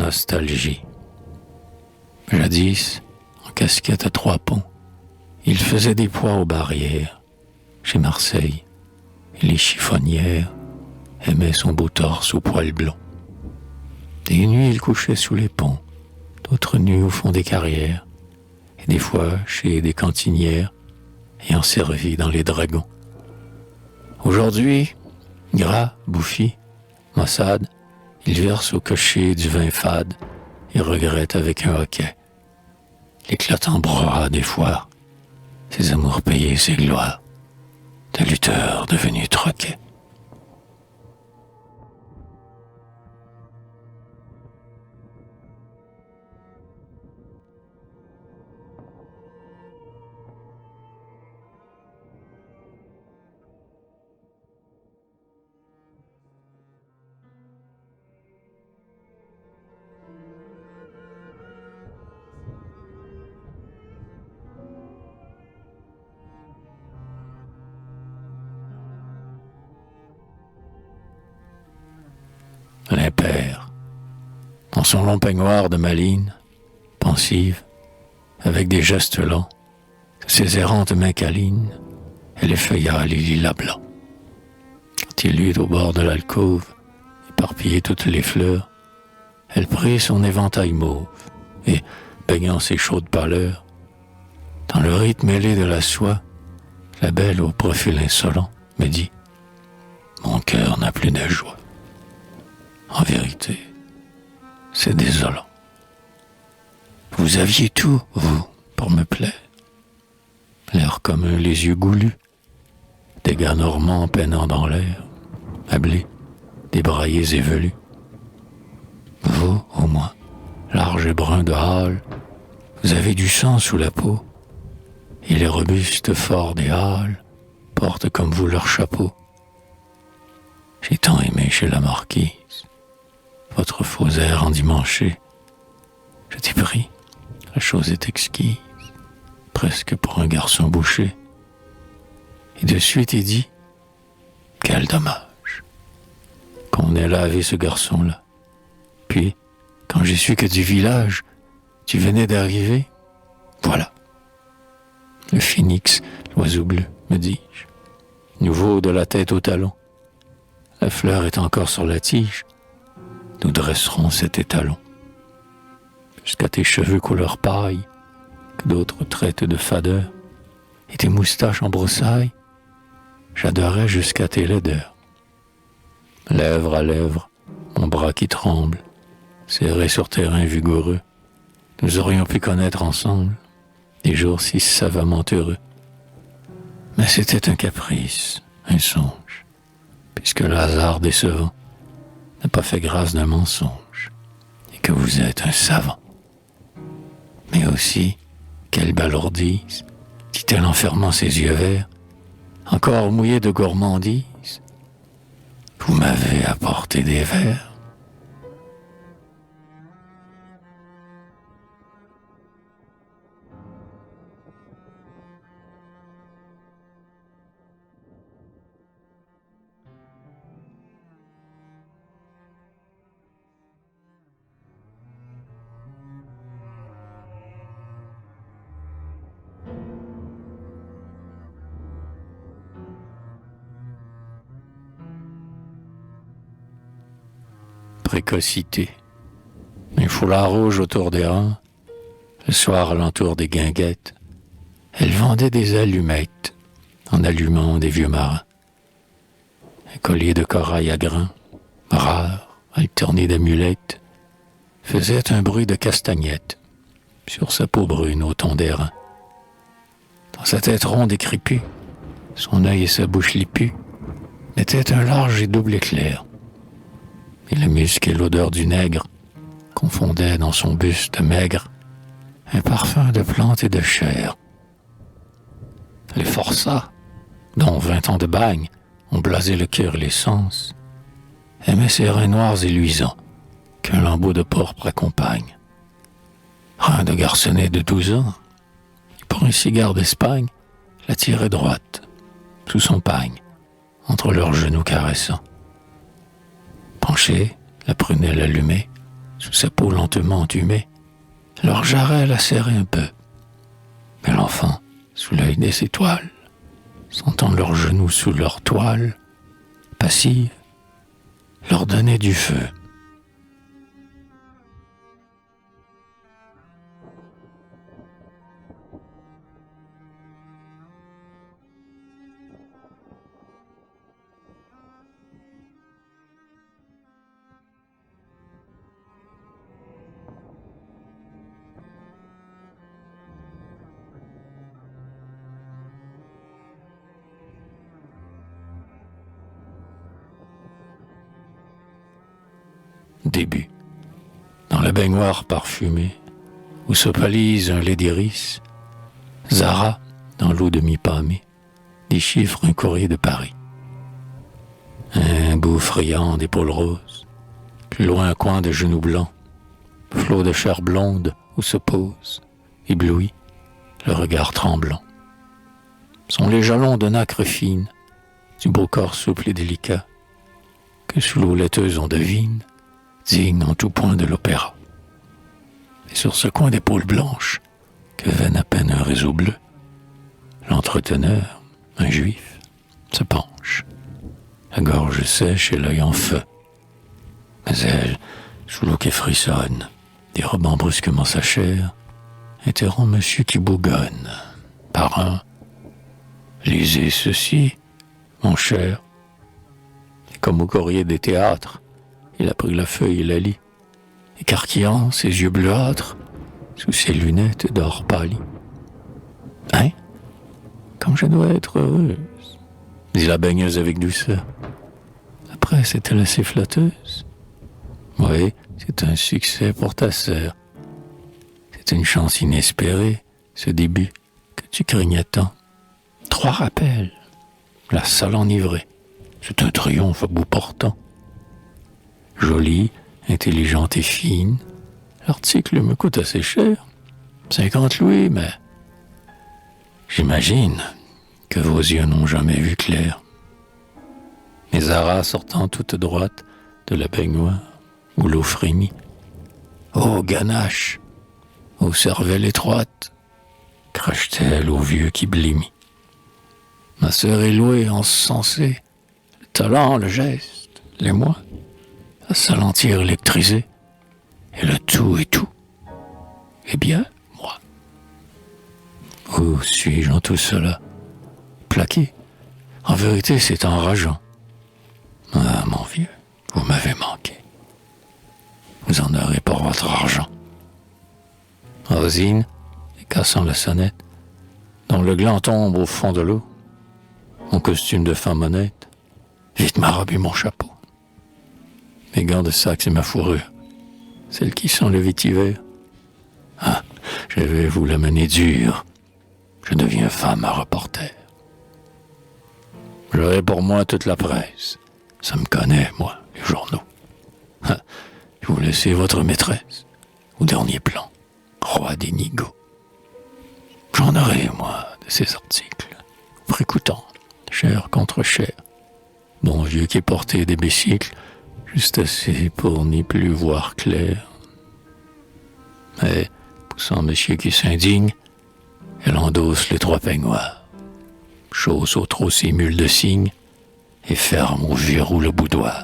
nostalgie. Jadis, en casquette à 3 ponts, il faisait des poids aux barrières, chez Marseille, et les chiffonnières aimaient son beau torse aux poils blonds. Des nuits, il couchait sous les ponts, d'autres nuits au fond des carrières, et des fois chez des cantinières, ayant servi dans les dragons. Aujourd'hui, gras, bouffi, maussade, il verse au cocher du vin fade et regrette avec un hoquet l'éclatant brouhaha des foires, ses amours payés, ses gloires, de lutteurs devenus troquets. L'impair, dans son long peignoir de malines, pensive, avec des gestes lents, ses errantes mains câlines, elle effeuilla les lilas blancs. Quand il eut au bord de l'alcôve éparpillé toutes les fleurs, elle prit son éventail mauve et, baignant ses chaudes pâleurs, dans le rythme ailé de la soie, la belle au profil insolent me dit « Mon cœur n'a plus de joie. » En vérité, c'est désolant. Vous aviez tout, vous, pour me plaire. L'air commun, les yeux goulus, des gars normands peinant dans l'air, hablés, débraillés et velus. Vous, au moins, large et brun de hâle, vous avez du sang sous la peau, et les robustes forts des halles portent comme vous leur chapeau. J'ai tant aimé chez la marquise votre faux air endimanché. Je t'ai pris, la chose est exquise, presque pour un garçon bouché. Et de suite il dit, quel dommage qu'on ait lavé ce garçon-là. Puis, quand j'ai su que du village, tu venais d'arriver, voilà. Le phénix, l'oiseau bleu, me dis-je, nouveau de la tête au talon. La fleur est encore sur la tige. Nous dresserons cet étalon jusqu'à tes cheveux couleur paille que d'autres traitent de fadeur et tes moustaches en broussailles, j'adorerai jusqu'à tes laideurs. Lèvre à lèvre, mon bras qui tremble, serré sur tes reins vigoureux, nous aurions pu connaître ensemble des jours si savamment heureux. Mais c'était un caprice, un songe, puisque le hasard décevant n'a pas fait grâce d'un mensonge, et que vous êtes un savant. Mais aussi, quelle balourdise, dit-elle en fermant ses yeux verts, encore mouillés de gourmandise, vous m'avez apporté des vers. Précocité. Un foulard rouge autour des reins, le soir alentour des guinguettes, elle vendait des allumettes en allumant des vieux marins. Un collier de corail à grains, rare, alterné d'amulettes, faisait un bruit de castagnette sur sa peau brune au ton d'airain. Dans sa tête ronde et crépue, son œil et sa bouche lipue mettaient un large et double éclair. Et le musc et l'odeur du nègre confondaient dans son buste maigre un parfum de plantes et de chair. Les forçats, dont 20 ans de bagne ont blasé le cœur et les sens, aimaient ces reins noirs et luisants qu'un lambeau de pourpre accompagne. Reins de garçonnet de 12 ans, pour un cigare d'Espagne, la tirait droite, sous son pagne, entre leurs genoux caressants. Penchée, la prunelle allumée, sous sa peau lentement entumée, leur jarret la serrait un peu. Mais l'enfant, sous l'œil des étoiles, sentant leurs genoux sous leur toile, passive, leur donnait du feu. Début. Dans la baignoire parfumée, où s'opalise un lait d'iris, Zara, dans l'eau demi-pâmée, déchiffre un courrier de Paris. Un bout friand d'épaules roses, plus loin un coin de genoux blancs, flot de chair blonde où se pose, ébloui, le regard tremblant. Sont les jalons de nacre fine, du beau corps souple et délicat, que sous l'eau laiteuse on devine, digne en tout point de l'opéra. Et sur ce coin d'épaule blanche, que veine à peine un réseau bleu, l'entreteneur, un juif, se penche, la gorge sèche et l'œil en feu. Mais elle, sous l'eau qui frissonne, dérobant brusquement sa chair, interrompt monsieur qui bougonne. Par un, lisez ceci, mon cher. Et comme au courrier des théâtres, il a pris la feuille et la lit, écarquillant ses yeux bleuâtres sous ses lunettes d'or pâli. « Hein? Comme je dois être heureuse, dit la baigneuse avec douceur. Après, c'est-elle assez flatteuse? Oui, c'est un succès pour ta sœur. C'est une chance inespérée, ce début, que tu craignais tant. 3 rappels, la salle enivrée. C'est un triomphe à bout portant. Jolie, intelligente et fine, l'article me coûte assez cher, 50 louis, mais j'imagine que vos yeux n'ont jamais vu clair. » Mais Zara, sortant toute droite de la baignoire, où l'eau frémit, ô ganache, ô cervelle étroite, crache-t-elle au vieux qui blêmit. Ma sœur est louée, encensée, le talent, le geste, l'émoi, à s'alentir électrisé, et le tout et tout. Eh bien, moi. Où suis-je en tout cela? Plaqué? En vérité, c'est enrageant. Ah, mon vieux, vous m'avez manqué. Vous en aurez pour votre argent. Rosine, cassant la sonnette, dont le gland tombe au fond de l'eau, mon costume de femme honnête, vite ma robe et mon chapeau. Mes gants de saxe et ma fourrure, celles qui sont le vétiver. Ah, je vais vous la mener dure. Je deviens femme à reporter. J'aurai pour moi toute la presse. Ça me connaît, moi, les journaux. Ah, je vous laissez votre maîtresse, au dernier plan, roi des nigauds. J'en aurai, moi, de ces articles, prix coûtant, cher contre cher. Bon vieux qui portait des bicycles, juste assez pour n'y plus voir clair. Mais, poussant monsieur qui s'indigne, elle endosse les 3 peignoirs, chausse au trot ses mules de cygne et ferme au verrou le boudoir.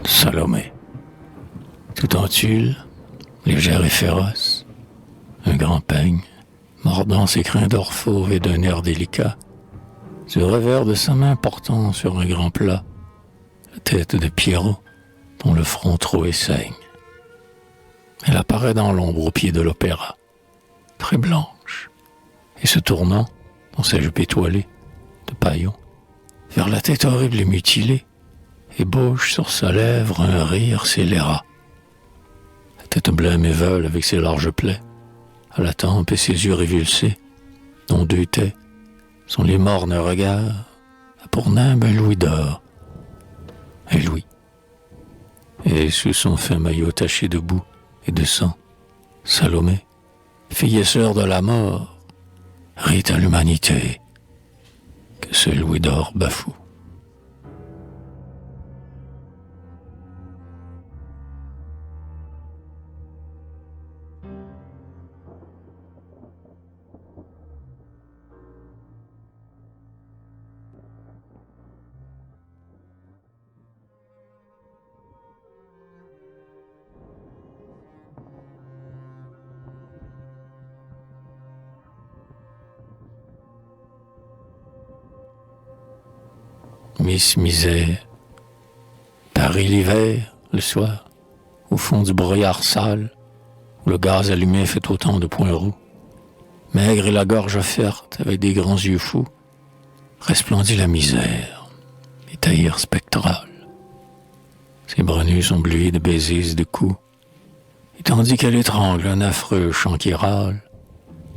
Salomé, tout en tulle, légère et féroce, un grand peigne, mordant ses crins d'or fauve et d'un air délicat, du revers de sa main portant sur un grand plat la tête de Pierrot, dont le front troué saigne. Elle apparaît dans l'ombre au pied de l'opéra, très blanche, et se tournant dans sa jupe étoilée de paillon, vers la tête horrible et mutilée, ébauche sur sa lèvre un rire scélérat. La tête blême et veule avec ses larges plaies, à la tempe et ses yeux révulsés, dont deux tais sont les mornes regards, a pour nimbe un louis d'or. Un louis. Et sous son fin maillot taché de boue et de sang, Salomé, fille et sœur de la mort, rit à l'humanité que ce louis d'or bafoue. Miss Misère, Paris l'hiver, le soir, au fond du brouillard sale, où le gaz allumé fait autant de points roux, maigre et la gorge offerte avec des grands yeux fous, resplendit la misère, et taillère spectrale. Ses bras nus sont bleus de baisers et de coups, et tandis qu'elle étrangle un affreux chant qui râle,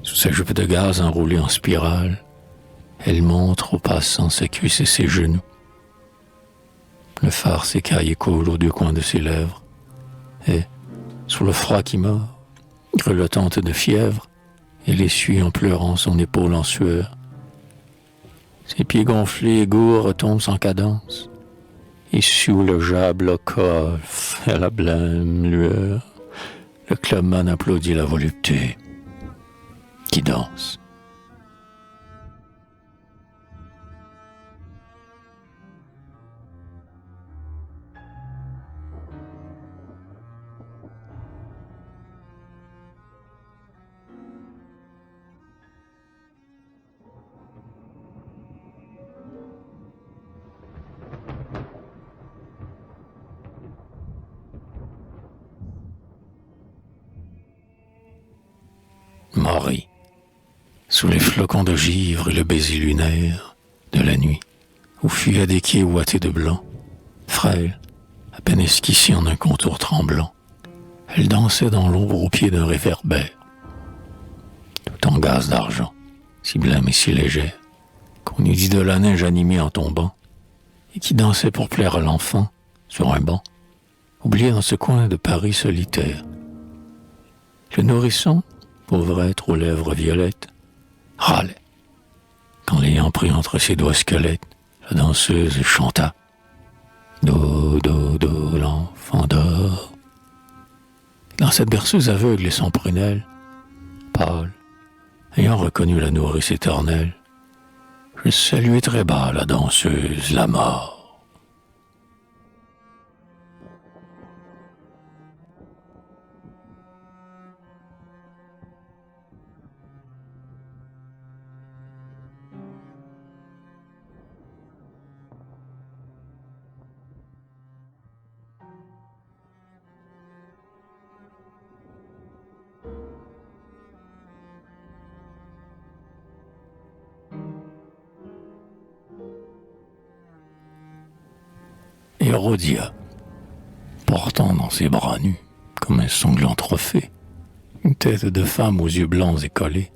sous sa jupe de gaz enroulée en spirale, elle montre aux passants ses cuisses et ses genoux. Le phare s'écaille et coule aux deux coins de ses lèvres, et, sous le froid qui mord, grelottante de fièvre, elle essuie en pleurant son épaule en sueur. Ses pieds gonflés et gourds retombent sans cadence, et sous le jable coiffe à la blême lueur, le clubman applaudit la volupté qui danse. Maury, sous les flocons de givre et le baiser lunaire de la nuit, où fuyaient des quais ouatés de blanc, frêle, à peine esquissée en un contour tremblant, elle dansait dans l'ombre au pied d'un réverbère, tout en gaze d'argent, si blême et si légère, qu'on eût dit de la neige animée en tombant, et qui dansait pour plaire à l'enfant, sur un banc, oublié dans ce coin de Paris solitaire. Le nourrisson, pauvre être aux lèvres violettes, râlait, quand l'ayant pris entre ses doigts squelettes, la danseuse chanta. Do, do, do, l'enfant dort. Dans cette berceuse aveugle et sans prunelle, pâle, ayant reconnu la nourrice éternelle, je saluai très bas la danseuse, la mort. Hérodia, portant dans ses bras nus, comme un sanglant trophée, une tête de femme aux yeux blancs et collés,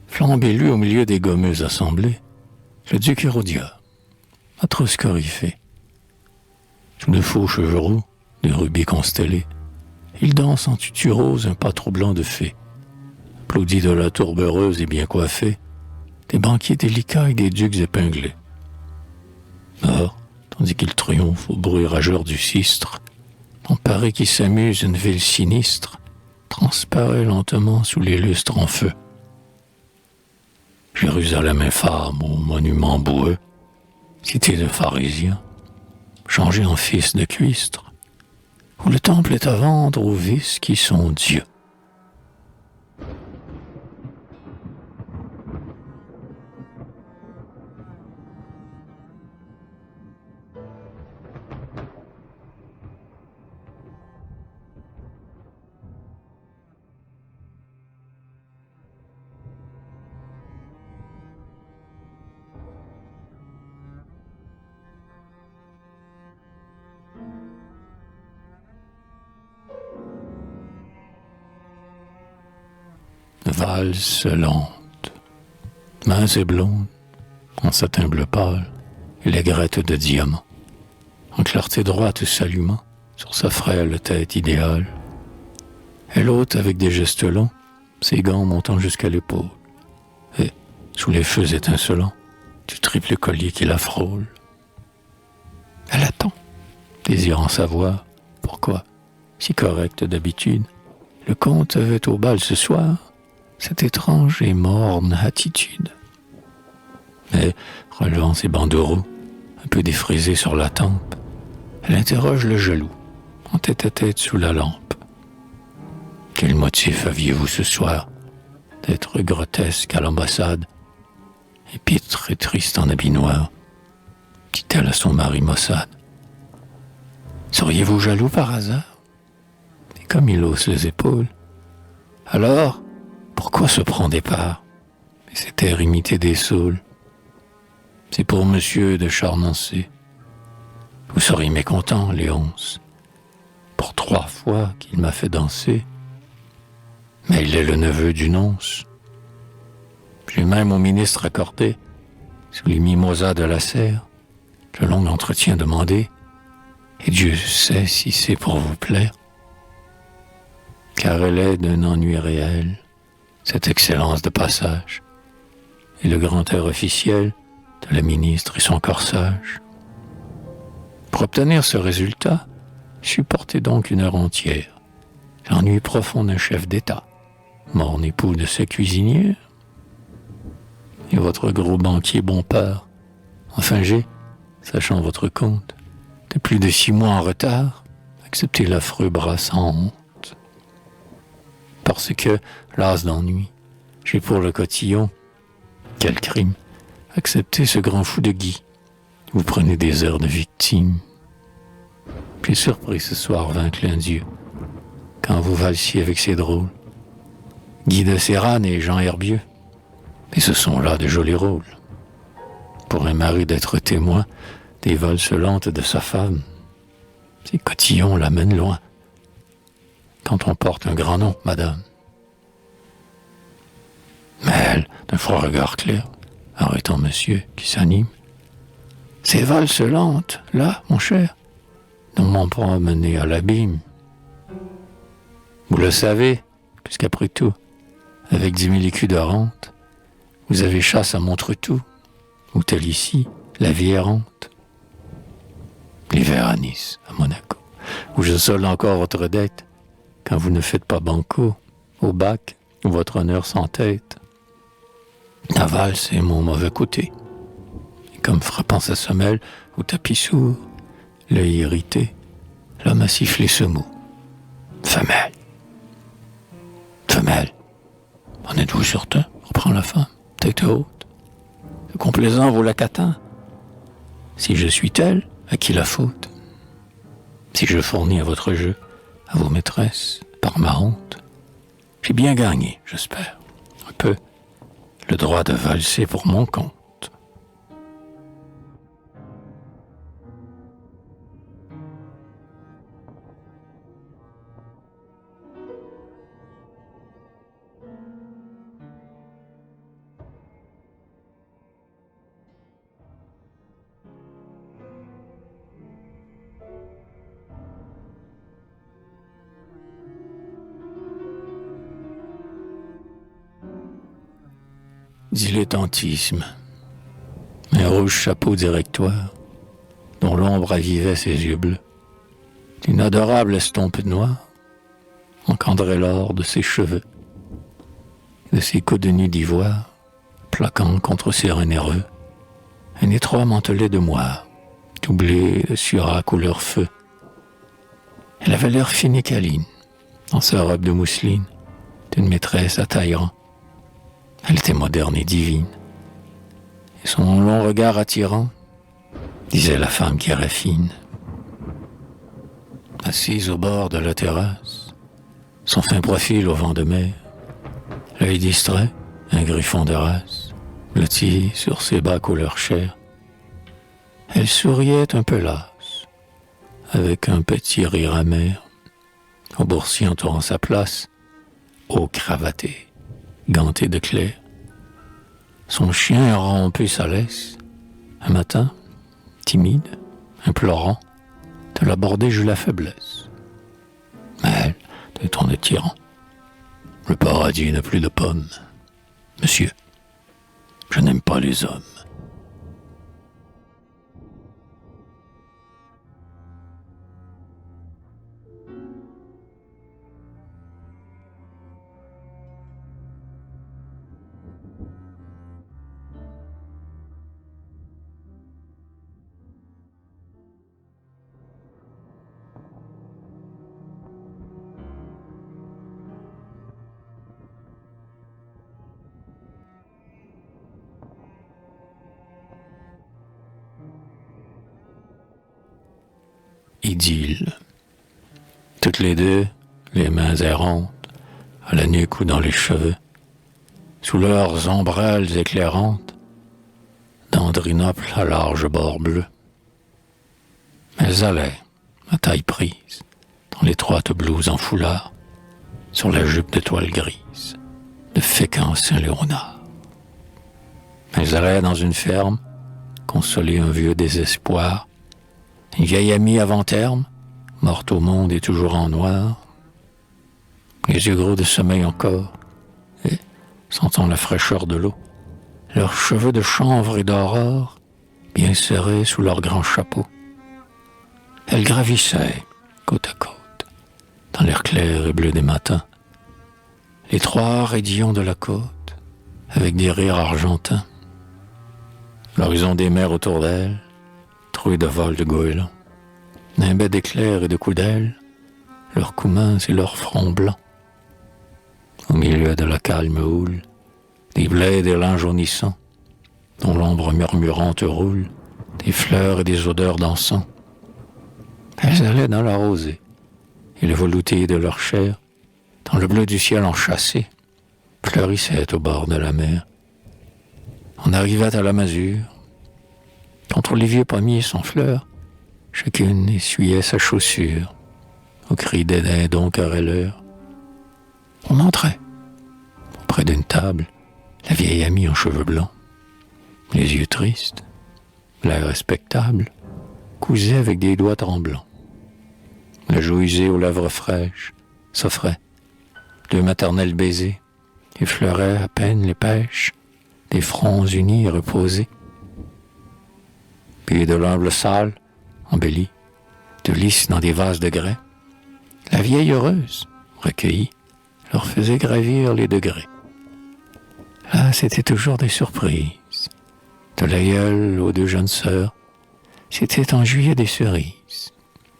flambait lui au milieu des gommeuses assemblées, le duc Hérodia, atroce coryphée. Sous de faux cheveux roux, des rubis constellés, il danse en tutu rose un pas troublant de fée, applaudi de la tourbe heureuse et bien coiffée, des banquiers délicats et des ducs épinglés. Or, tandis qu'il triomphe au bruit rageur du sistre, dans Paris qui s'amuse une ville sinistre, transparaît lentement sous les lustres en feu. Jérusalem infâme aux monuments boueux, cité de pharisiens, changée en fils de cuistre, où le temple est à vendre aux vices qui sont dieux. valse lente, mince et blonde, en satin bleu pâle, et l'aigrette de diamant, en clarté droite s'allumant sur sa frêle tête idéale. Elle ôte avec des gestes longs ses gants montant jusqu'à l'épaule, et, sous les feux étincelants, du triple collier qui la frôle. Elle attend, désirant savoir pourquoi, si correcte d'habitude, le comte avait au bal ce soir cette étrange et morne attitude. Mais, relevant ses bandeaux un peu défrisés sur la tempe, elle interroge le jaloux, en tête à tête sous la lampe. Quel motif aviez-vous ce soir d'être grotesque à l'ambassade, épître et triste en habit noir, dit-elle à son mari maussade. Seriez-vous jaloux par hasard? Et comme il hausse les épaules, alors, pourquoi se prend des parts et cet air imité des saules? C'est pour monsieur de Charnancé. Vous seriez mécontent, Léonce, pour 3 fois qu'il m'a fait danser. Mais il est le neveu du nonce. J'ai même au ministre accordé, sous les mimosas de la serre, le long entretien demandé, et Dieu sait si c'est pour vous plaire. Car elle est d'un ennui réel, cette excellence de passage, et le grand air officiel de la ministre et son corsage. Pour obtenir ce résultat, supportez donc 1 heure entière l'ennui profond d'un chef d'État, morne époux de sa cuisinière, et votre gros banquier Bompard, enfin j'ai, sachant votre compte, de plus de 6 mois en retard, accepté l'affreux bras sans honte. Parce que, las d'ennui, j'ai pour le cotillon, quel crime, accepté ce grand fou de Guy. Vous prenez des airs de victime. J'ai surpris ce soir 20 clins d'yeux, quand vous valsiez avec ces drôles. Guy de Serrane et Jean Herbieux. Et ce sont là de jolis rôles. Pour un mari d'être témoin des valses lentes de sa femme, ces cotillons l'amènent loin. Quand on porte un grand nom, madame. Mais elle, d'un froid regard clair, arrêtant monsieur qui s'anime. Ces valses lentes, là, mon cher, ne m'ont pas mené à l'abîme. Vous le savez, puisqu'après tout, avec 10 000 écus de rente, vous avez chasse à Montretout, ou tel ici, la vie errante. L'hiver à Nice, à Monaco, où je solde encore votre dette, quand vous ne faites pas banco, au bac, où votre honneur s'entête. La valse est mon mauvais côté. Et comme frappant sa semelle au tapis sourd, l'œil irrité, l'homme a sifflé ce mot. Femelle. Femelle. En êtes-vous certain? Reprend la femme, tête haute. Le complaisant vaut la catin. Si je suis telle, à qui la faute? Si je fournis à votre jeu, à vos maîtresses, par ma honte, j'ai bien gagné, j'espère, un peu, le droit de valser pour mon compte. Dilettantisme. Un rouge chapeau directoire, dont l'ombre avivait ses yeux bleus. Une adorable estompe noire encadrait l'or de ses cheveux, de ses coups de nuit d'ivoire, plaquant contre ses reins nerveux, un étroit mantelet de moire, doublé de surat couleur feu. Elle avait l'air fine et câline, dans sa robe de mousseline, d'une maîtresse à taille rond. Elle était moderne et divine. Et son long regard attirant, disait la femme qui raffine. Assise au bord de la terrasse, son fin profil au vent de mer, l'œil distrait, un griffon de race, blotti sur ses bas couleur chair. Elle souriait un peu lasse, avec un petit rire amer, au boursier entourant sa place, haut cravaté, ganté de clair. Son chien a rompu sa laisse. Un matin, timide, implorant, de l'aborder j'eus la faiblesse. Mais elle, de ton tyran. Le paradis n'a plus de pommes. Monsieur, je n'aime pas les hommes. Idylle. Toutes les deux, les mains errantes, à la nuque ou dans les cheveux, sous leurs ombrelles éclairantes, d'Andrinople à large bord bleu. Elles allaient, à taille prise, dans l'étroite blouse en foulard, sur la jupe de toile grise, de fécamp Saint-Léonard. Elles allaient dans une ferme, consoler un vieux désespoir, une vieille amie avant terme, morte au monde et toujours en noir, les yeux gros de sommeil encore, et, sentant la fraîcheur de l'eau, leurs cheveux de chanvre et d'aurore, bien serrés sous leurs grands chapeaux. Elles gravissaient, côte à côte, dans l'air clair et bleu des matins, les trois raidillons de la côte, avec des rires argentins. L'horizon des mers autour d'elles, troué de vols de goélands, nimbait d'éclairs et de coups d'ailes, leurs coups minces et leurs fronts blancs. Au milieu de la calme houle, des blés d'élan jaunissants, dont l'ombre murmurante roule, des fleurs et des odeurs d'encens. Elles allaient dans la rosée, et le velouté de leur chair, dans le bleu du ciel enchâssé, fleurissait au bord de la mer. On arrivait à la masure, contre les vieux pommiers sans fleurs, chacune essuyait sa chaussure, au cri des dindons querelleurs. On entrait, auprès d'une table, la vieille amie en cheveux blancs, les yeux tristes, l'air respectable, cousait avec des doigts tremblants. La joue usée aux lèvres fraîches s'offrait, deux maternels baisers effleuraient à peine les pêches des fronts unis et reposés. Puis de l'humble salle, embellie, de lys dans des vases de grès, la vieille heureuse, recueillie, leur faisait gravir les degrés. Là, c'était toujours des surprises. De l'aïeul aux deux jeunes sœurs, c'était en juillet des cerises,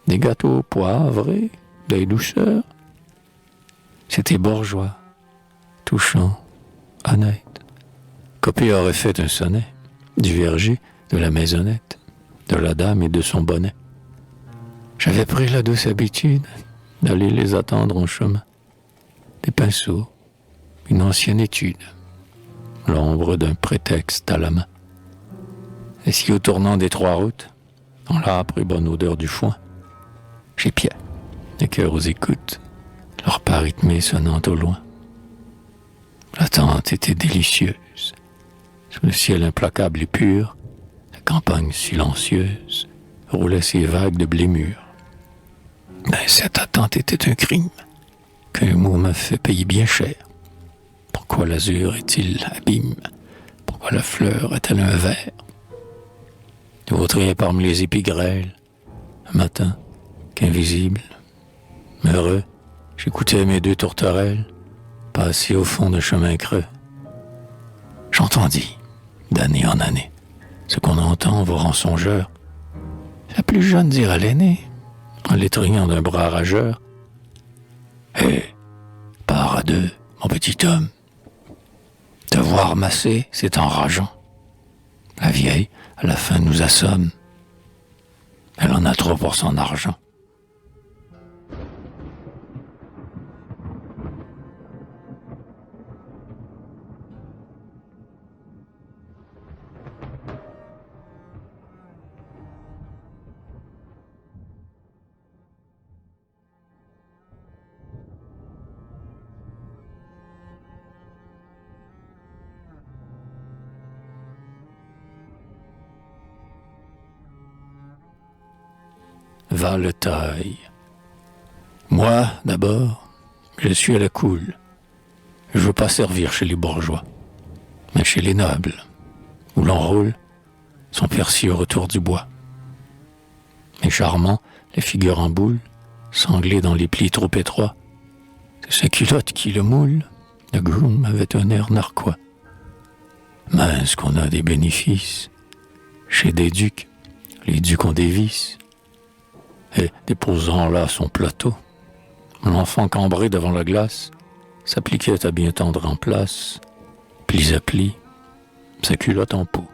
des gâteaux poivrés, des douceurs. C'était bourgeois, touchant, honnête. Copé aurait fait un sonnet, du verger, de la maisonnette, de la dame et de son bonnet. J'avais pris la douce habitude d'aller les attendre en chemin. Des pinceaux, une ancienne étude, l'ombre d'un prétexte à la main. Et si au tournant des trois routes, dans l'âpre et bonne odeur du foin, j'épiais, les cœurs aux écoutes, leur pas rythmé sonnant au loin. L'attente était délicieuse, sous le ciel implacable et pur, la campagne silencieuse roulait ses vagues de blémure. Mais cette attente était un crime, qu'un mot m'a fait payer bien cher. Pourquoi l'azur est-il abîme? Pourquoi la fleur est-elle un verre? Vautré parmi les épis grêles, un matin, qu'invisible, heureux, j'écoutais mes deux tourterelles passer au fond d'un chemin creux. J'entendis, d'année en année, ce qu'on entend vos rançongeurs, la plus jeune dire à l'aînée, en l'étreignant d'un bras rageur, « Hé, pars à deux, mon petit homme. Te voir masser, c'est enrageant. La vieille, à la fin, nous assomme. Elle en a trop pour son argent. » va le taille. Moi, d'abord, je suis à la cool. Je veux pas servir chez les bourgeois, mais chez les nobles, où l'on roule son persil au retour du bois. Mais charmant, les figures en boule, sanglées dans les plis trop étroits, c'est sa culotte qui le moule. Le groom avait un air narquois. Mince qu'on a des bénéfices. Chez des ducs, les ducs ont des vices. Et déposant là son plateau, l'enfant cambré devant la glace s'appliquait à bien tendre en place, plis à plis, sa culotte en peau.